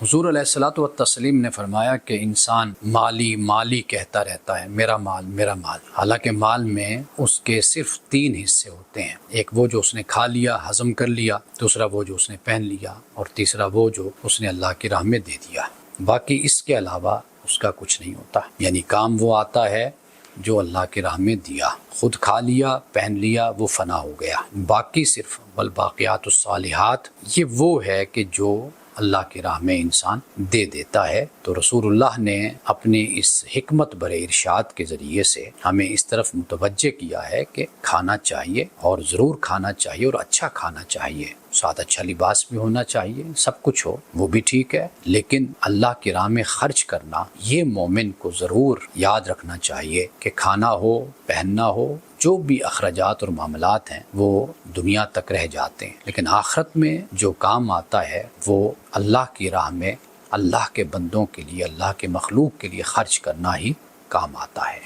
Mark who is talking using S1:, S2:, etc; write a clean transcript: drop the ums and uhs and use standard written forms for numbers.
S1: حضور علیہ الصلوۃ والتسلیم نے فرمایا کہ انسان مالی مالی کہتا رہتا ہے، میرا مال میرا مال، حالانکہ مال میں اس کے صرف 3 حصے ہوتے ہیں، ایک وہ جو اس نے کھا لیا ہضم کر لیا، دوسرا وہ جو اس نے پہن لیا، اور تیسرا وہ جو اس نے اللہ کی راہ میں دے دیا۔ باقی اس کے علاوہ اس کا کچھ نہیں ہوتا، یعنی کام وہ آتا ہے جو اللہ کی راہ میں دیا، خود کھا لیا پہن لیا وہ فنا ہو گیا، باقی صرف والباقیات الصالحات یہ وہ ہے کہ جو اللہ کی راہ میں انسان دے دیتا ہے۔ تو رسول اللہ نے اپنے اس حکمت برے ارشاد کے ذریعے سے ہمیں اس طرف متوجہ کیا ہے کہ کھانا چاہیے، اور ضرور کھانا چاہیے، اور اچھا کھانا چاہیے، ساتھ اچھا لباس بھی ہونا چاہیے، سب کچھ ہو وہ بھی ٹھیک ہے، لیکن اللہ کی راہ میں خرچ کرنا یہ مومن کو ضرور یاد رکھنا چاہیے کہ کھانا ہو پہننا ہو، جو بھی اخراجات اور معاملات ہیں وہ دنیا تک رہ جاتے ہیں، لیکن آخرت میں جو کام آتا ہے وہ اللہ کی راہ میں اللہ کے بندوں کے لیے، اللہ کے مخلوق کے لیے خرچ کرنا ہی کام آتا ہے۔